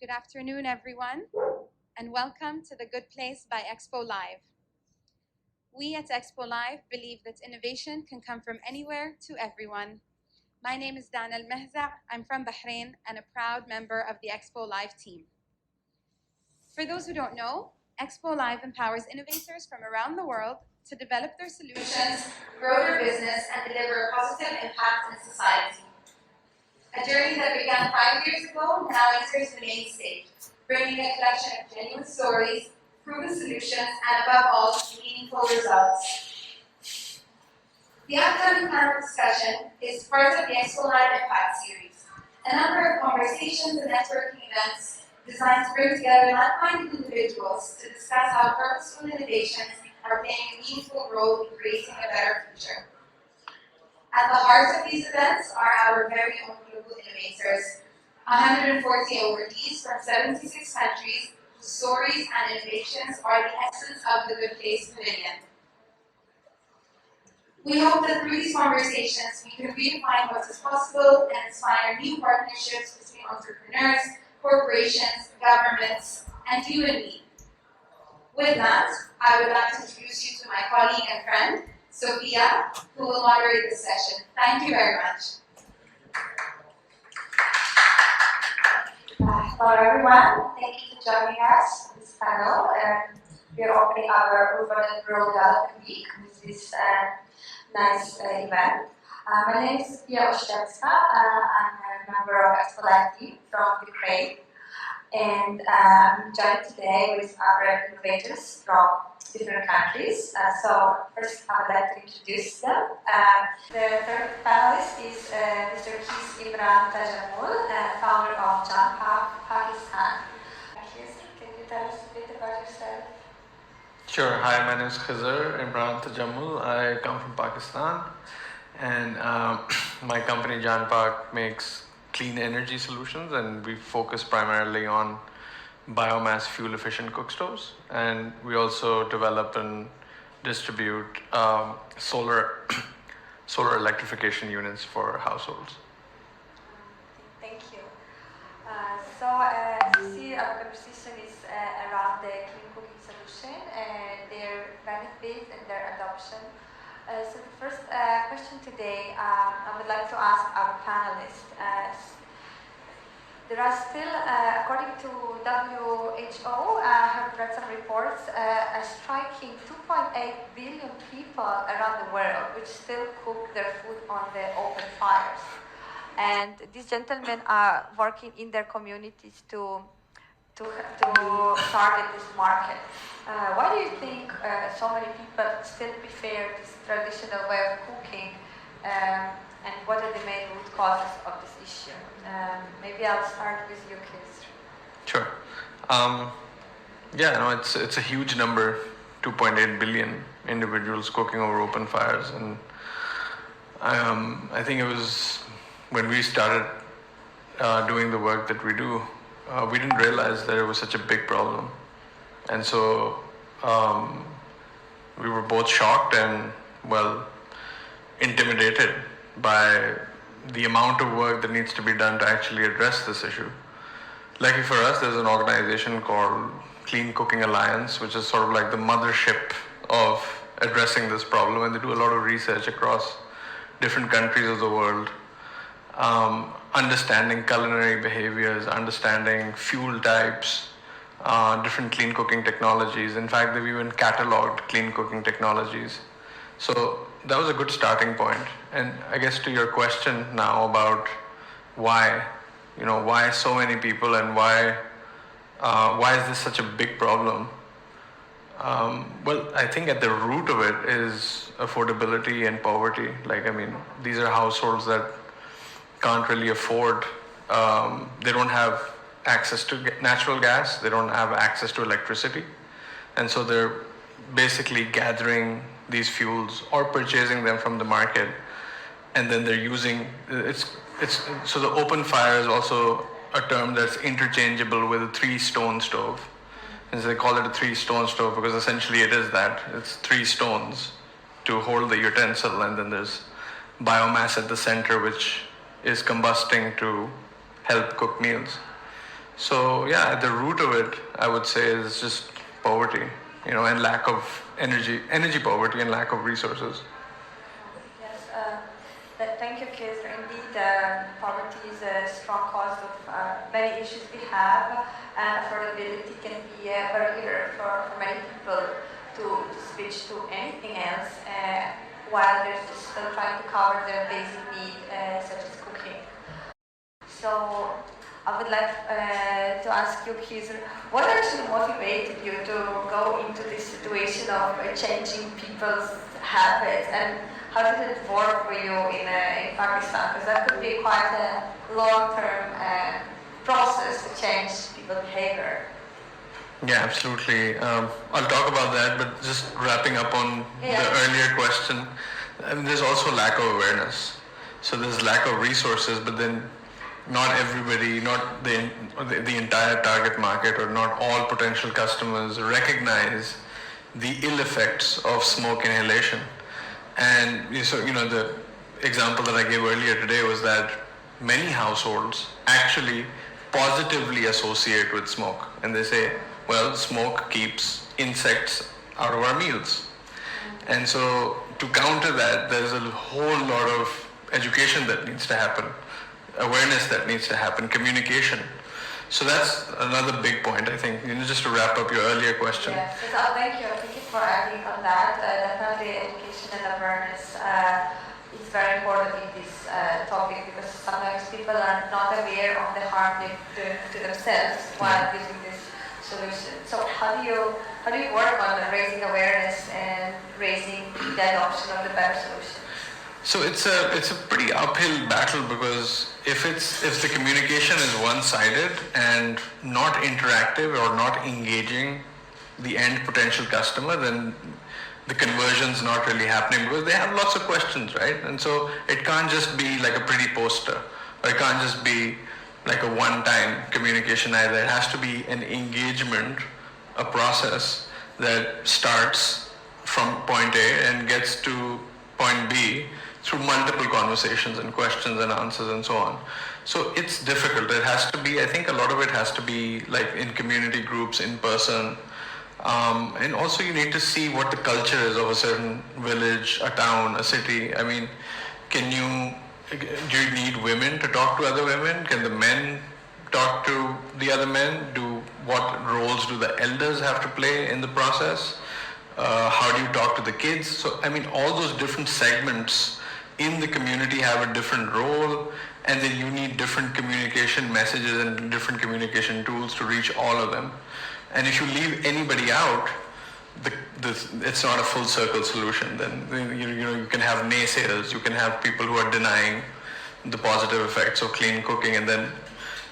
Good afternoon, everyone, and welcome to the Good Place by Expo Live. We at Expo Live believe that innovation can come from anywhere to everyone. My name is Dana Al-Mehza. I'm from Bahrain and a proud member of the Expo Live team. For those who don't know, Expo Live empowers innovators from around the world to develop their solutions, grow their business, and deliver a positive impact in society. A journey that began 5 years ago now enters the main stage, bringing a collection of genuine stories, proven solutions, and above all, meaningful results. The upcoming panel discussion is part of the Expo Live Impact Series, a number of conversations and networking events designed to bring together like-minded individuals to discuss how purposeful innovations are playing a meaningful role in creating a better future. At the heart of these events are our very own global innovators, 140 awardees from 76 countries whose stories and innovations are the essence of the Good Place Pavilion. We hope that through these conversations we can redefine what is possible and inspire new partnerships between entrepreneurs, corporations, governments, and you and me. With that, I would like to introduce you to my colleague and friend, Sophia, who will moderate this session. Thank you very much. Hello everyone, thank you for joining us on this panel. We are opening our Urban and Rural Development Week with this nice event. My name is Sophia Oszczepska. I'm a member of Expo Live team from Ukraine, and I'm joined today with other innovators from different countries. So first I would like to introduce them. The third panelist is Mr. Khizr Imran Tajammul, founder of Jaan Pak, Pakistan. Khizr, can you tell us a bit about yourself? Sure. Hi, my name is Khizr Imran Tajammul. I come from Pakistan, and my company Jaan Pak makes clean energy solutions, and we focus primarily on biomass fuel efficient cook stoves, and we also develop and distribute solar electrification units for households. Thank you. As you see, our conversation is around the clean cooking solution and their benefits and their adoption. So the first question today, I would like to ask our panelists. There are still, according to WHO, I have read some reports, a striking 2.8 billion people around the world which still cook their food on the open fires. And these gentlemen are working in their communities to target this market. Why do you think so many people still prefer this traditional way of cooking? And what are the main root causes of this issue? Maybe I'll start with you, Khizr. Sure. Yeah, no, it's a huge number, 2.8 billion individuals cooking over open fires, and I think it was when we started doing the work that we do, we didn't realize that it was such a big problem, and so we were both shocked and intimidated by the amount of work that needs to be done to actually address this issue. Lucky for us, there's an organization called Clean Cooking Alliance, which is sort of like the mothership of addressing this problem, and they do a lot of research across different countries of the world, understanding culinary behaviors, understanding fuel types, different clean cooking technologies. In fact, they've even cataloged clean cooking technologies. So that was a good starting point. And I guess to your question now about why so many people and why is this such a big problem? I think at the root of it is affordability and poverty. These are households that can't really afford, they don't have access to natural gas, they don't have access to electricity. And so they're basically gathering these fuels or purchasing them from the market, and then they're using so the open fire is also a term that's interchangeable with a 3-stone stove, and so they call it a 3-stone stove because essentially it is that. It's 3 stones to hold the utensil, and then there's biomass at the center which is combusting to help cook meals. So yeah, at the root of it, I would say is just poverty, and lack of energy poverty and lack of resources. Yes, thank you, Khizr. Indeed, poverty is a strong cause of many issues we have, and affordability can be a barrier for many people to switch to anything else while they're still trying to cover their basic need, such as cooking. So, I would like to ask you, Khizr, what actually motivated you to go into this situation of changing people's habits, and how did it work for you in Pakistan? Because that could be quite a long-term process to change people's behavior. Yeah, absolutely. I'll talk about that, but just wrapping up on the earlier question, there's also lack of awareness. So there's lack of resources, but then not everybody, not the entire target market, or not all potential customers recognize the ill effects of smoke inhalation. And so, the example that I gave earlier today was that many households actually positively associate with smoke, and they say, well, smoke keeps insects out of our meals. And so to counter that, there's a whole lot of education that needs to happen, awareness that needs to happen, communication. So that's another big point, I think, just to wrap up your earlier question. Yes, thank you. Thank you for adding on that. Definitely education and awareness is very important in this topic, because sometimes people are not aware of the harm they do to themselves while using this solution. So how do you work on raising awareness and raising the adoption of the better solution? So it's a pretty uphill battle, because if the communication is one-sided and not interactive or not engaging the end potential customer, then the conversion's not really happening, because they have lots of questions, right? And so it can't just be like a pretty poster, or it can't just be like a one-time communication either. It has to be an engagement, a process that starts from point A and gets to point B through multiple conversations and questions and answers and so on. So it's difficult. It has to be, I think a lot of it has to be like in community groups, in person. And also you need to see what the culture is of a certain village, a town, a city. I mean, do you need women to talk to other women? Can the men talk to the other men? What roles do the elders have to play in the process? How do you talk to the kids? So, I mean, all those different segments in the community have a different role, and then you need different communication messages and different communication tools to reach all of them. And if you leave anybody out, it's not a full circle solution. Then you can have naysayers, you can have people who are denying the positive effects of clean cooking, and then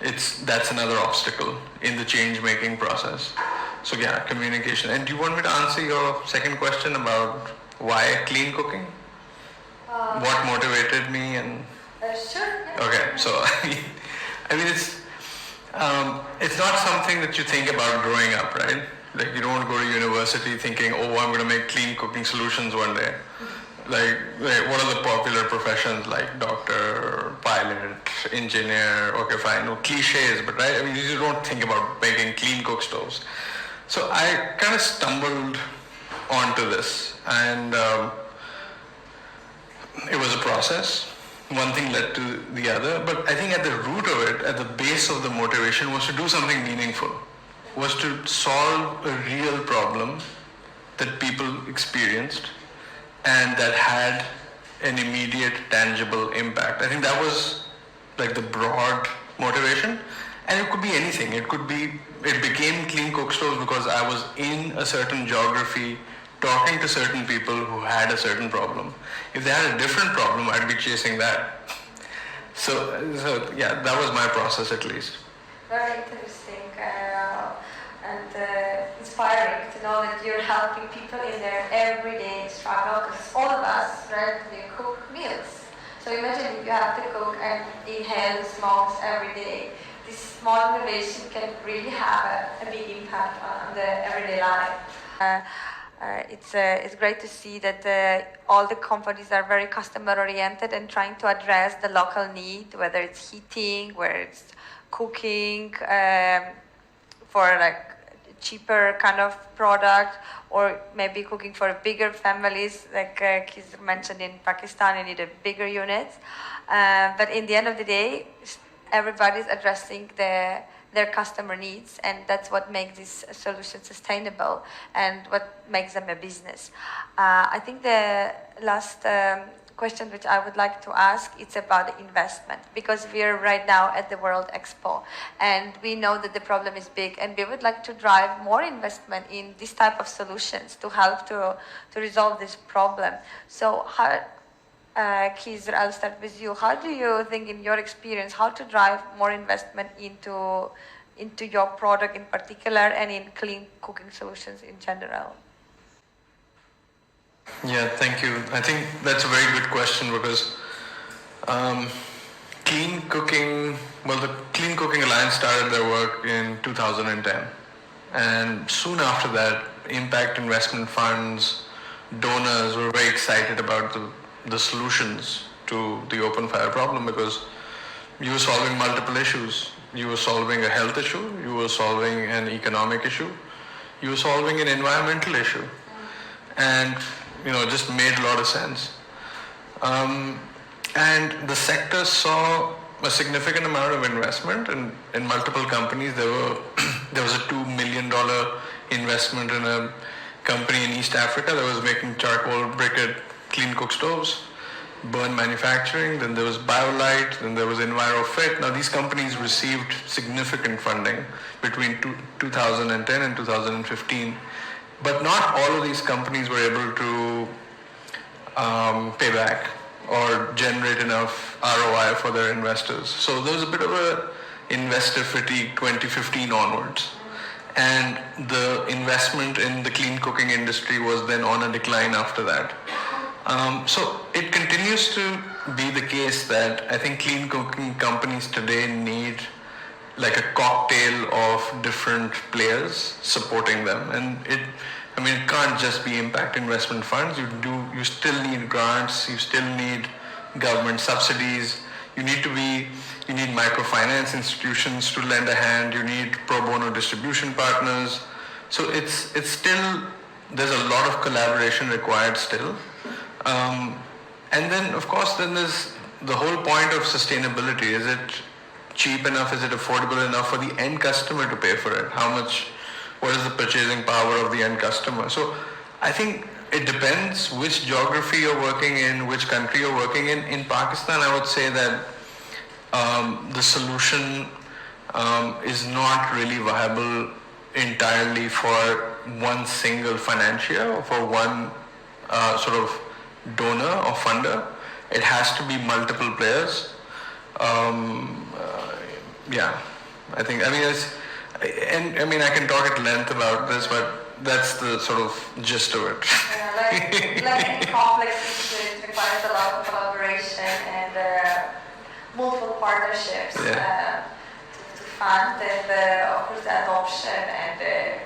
that's another obstacle in the change making process. So yeah, communication. And do you want me to answer your second question about why clean cooking? What motivated me and? Sure. Yeah. Okay, so I mean it's not something that you think about growing up, right? Like you don't go to university thinking, oh, I'm going to make clean cooking solutions one day. Like what are the popular professions, like doctor, pilot, engineer? Okay, fine, no cliches, but right? I mean, you don't think about making clean cook stoves. So I kind of stumbled onto this, and it was a process. One thing led to the other, but I think at the root of it, at the base of the motivation, was to do something meaningful, was to solve a real problem that people experienced and that had an immediate, tangible impact. I think that was like the broad motivation, and it could be anything. It became clean cook stoves because I was in a certain geography, talking to certain people who had a certain problem. If they had a different problem, I'd be chasing that. So yeah, that was my process at least. Very interesting and inspiring to know that you're helping people in their everyday struggle, because all of us, right, we cook meals. So imagine if you have to cook and inhale the smokes every day. This small innovation can really have a big impact on the everyday life. It's great to see that all the companies are very customer oriented and trying to address the local need, whether it's heating, whether it's cooking, for like cheaper kind of product, or maybe cooking for bigger families, like Khizr mentioned in Pakistan, you need a bigger unit. But in the end of the day, everybody's addressing their customer needs, and that's what makes this solution sustainable and what makes them a business. I think the last question which I would like to ask, it's about the investment, because we are right now at the World Expo and we know that the problem is big, and we would like to drive more investment in this type of solutions to help to resolve this problem. So how, Khizr, I'll start with you. How do you think, in your experience, how to drive more investment into your product in particular and in clean cooking solutions in general? Yeah, thank you. I think that's a very good question because clean cooking, well, the Clean Cooking Alliance started their work in 2010. And soon after that, impact investment funds, donors were very excited about the solutions to the open fire problem, because you were solving multiple issues. You were solving a health issue, you were solving an economic issue, you were solving an environmental issue. And it just made a lot of sense. And the sector saw a significant amount of investment in multiple companies. There was a $2 million investment in a company in East Africa that was making charcoal briquette clean cook stoves, Burn Manufacturing, then there was BioLite, then there was EnviroFit. Now these companies received significant funding between 2010 and 2015. But not all of these companies were able to pay back or generate enough ROI for their investors. So there was a bit of a investor fatigue 2015 onwards. And the investment in the clean cooking industry was then on a decline after that. So it continues to be the case that I think clean cooking companies today need like a cocktail of different players supporting them, and it can't just be impact investment funds. You still need grants, you still need government subsidies, you need microfinance institutions to lend a hand, you need pro bono distribution partners. So it's still, there's a lot of collaboration required still. And then of course there's the whole point of sustainability. Is it cheap enough? Is it affordable enough for the end customer to pay for it? What is the purchasing power of the end customer? So I think it depends which geography you're working in, which country you're working in. In Pakistan, I would say that the solution is not really viable entirely for one single financier or for one sort of donor or funder. It has to be multiple players. I can talk at length about this, but that's the sort of gist of it. Like any complex issue, it requires a lot of collaboration and multiple partnerships to fund, and of course the adoption and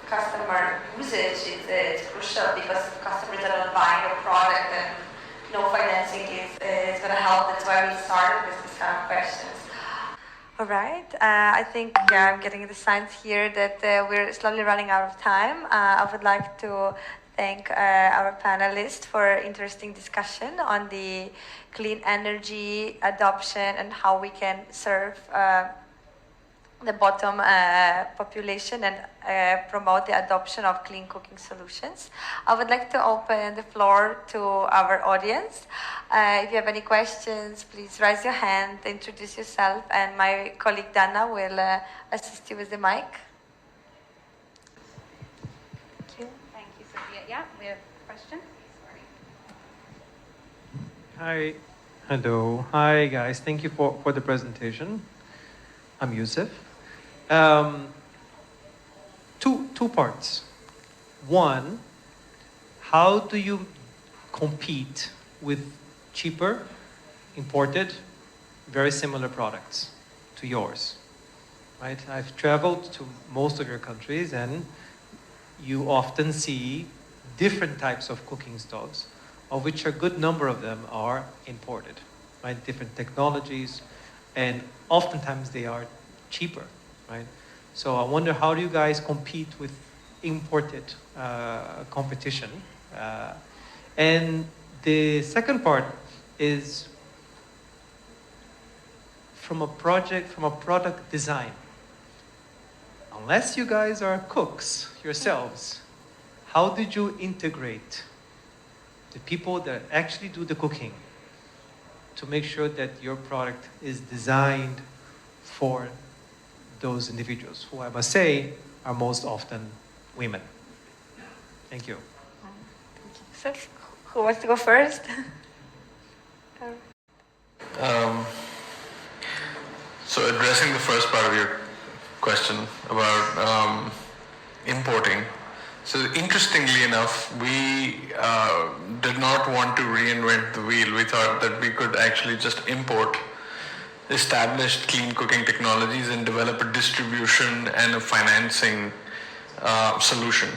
customer usage is crucial, because customers are not buying a product and no financing is going to help. That's why we started with these kind of questions. All right. I think I'm getting the signs here that we're slowly running out of time. I would like to thank our panelists for interesting discussion on the clean energy adoption and how we can serve the bottom population and promote the adoption of clean cooking solutions. I would like to open the floor to our audience. If you have any questions, please raise your hand, introduce yourself, and my colleague Dana will assist you with the mic. Thank you. Thank you, Sophia. Yeah, we have a question. Hi. Hello. Hi, guys. Thank you for the presentation. I'm Yusuf. Two parts. One, how do you compete with cheaper, imported, very similar products to yours? Right? I've traveled to most of your countries, and you often see different types of cooking stoves, of which a good number of them are imported, right? Different technologies, and oftentimes they are cheaper, right? So I wonder, how do you guys compete with imported competition? And the second part is from a product design. Unless you guys are cooks yourselves, how did you integrate the people that actually do the cooking to make sure that your product is designed for those individuals, who I must say are most often women? Thank you. So, who wants to go first? So addressing the first part of your question about importing. So interestingly enough, we did not want to reinvent the wheel. We thought that we could actually just import established clean cooking technologies and develop a distribution and a financing solution.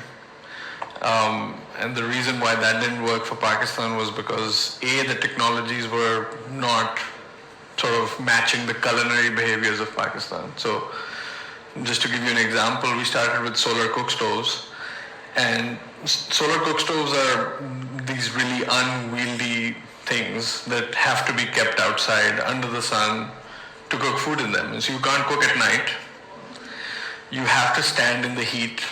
And the reason why that didn't work for Pakistan was because A, the technologies were not sort of matching the culinary behaviors of Pakistan. So just to give you an example, we started with solar cook stoves, and solar cook stoves are these really unwieldy things that have to be kept outside under the sun to cook food in them. And so you can't cook at night. You have to stand in the heat.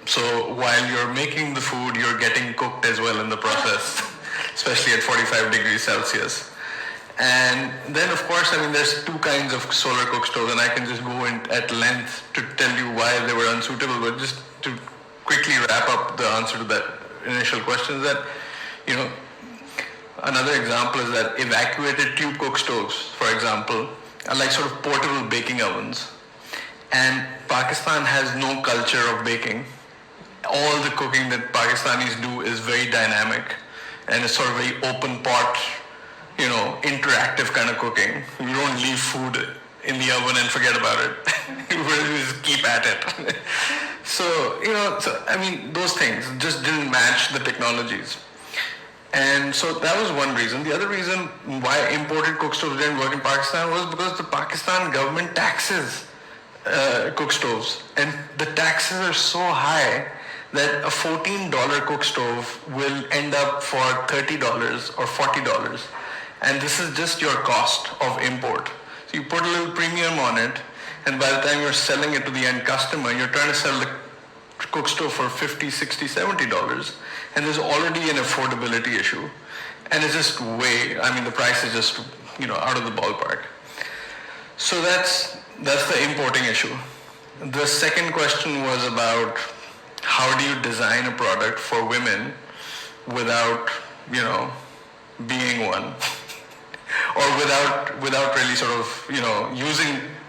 So while you're making the food, you're getting cooked as well in the process, especially at 45 degrees Celsius. And then, of course, I mean, there's two kinds of solar cook stoves, and I can just go in at length to tell you why they were unsuitable. But just to quickly wrap up the answer to that initial question is that, you know, another example is that evacuated tube cook stoves, for example, are like sort of portable baking ovens. And Pakistan has no culture of baking. All the cooking that Pakistanis do is very dynamic, and it's sort of very open pot, you know, interactive kind of cooking. You don't leave food in the oven and forget about it. You just keep at it. So, you know, I mean, those things just didn't match the technologies. And so that was one reason. The other reason why imported cook stoves didn't work in Pakistan was because the Pakistan government taxes cook stoves. And the taxes are so high that a $14 cook stove will end up for $30 or $40. And this is just your cost of import. So you put a little premium on it, and by the time you're selling it to the end customer, you're trying to sell the cook stove for $50, $60, $70, and there's already an affordability issue. And it's just way, I mean, the price is just, you know, out of the ballpark. So that's the importing issue. The second question was about how do you design a product for women without, you know, being one, or without really sort of, you know,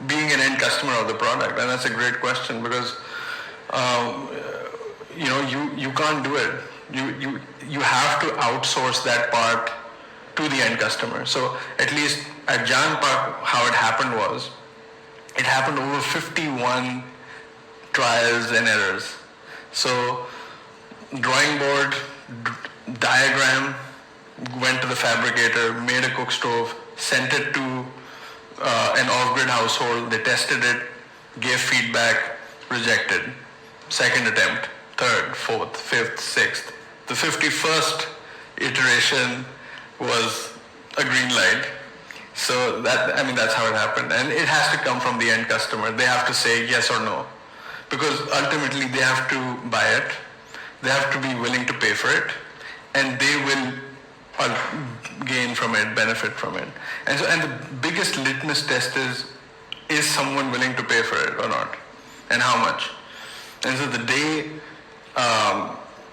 being an end customer of the product. And that's a great question, because you know, you can't do it. You have to outsource that part to the end customer. So at least at Jaan Pak, how it happened was, it happened over 51 trials and errors. So drawing board, diagram, went to the fabricator, made a cook stove, sent it to an off-grid household. They tested it, gave feedback, rejected. Second attempt, third, fourth, fifth, sixth. The 51st iteration was a green light. So that, I mean, that's how it happened. And it has to come from the end customer. They have to say yes or no, because ultimately they have to buy it. They have to be willing to pay for it, and they will gain from it, benefit from it. And the biggest litmus test is someone willing to pay for it or not, and how much. And so the day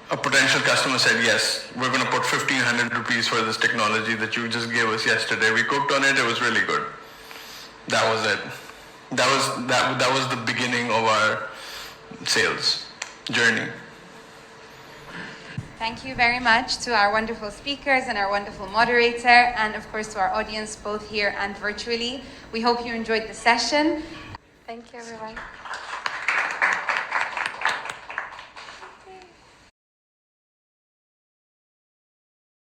a potential customer said, yes, we're going to put 1,500 rupees for this technology that you just gave us yesterday. We cooked on it. It was really good. That was it. That was the beginning of our sales journey. Thank you very much to our wonderful speakers and our wonderful moderator, and of course to our audience both here and virtually. We hope you enjoyed the session. Thank you, everyone.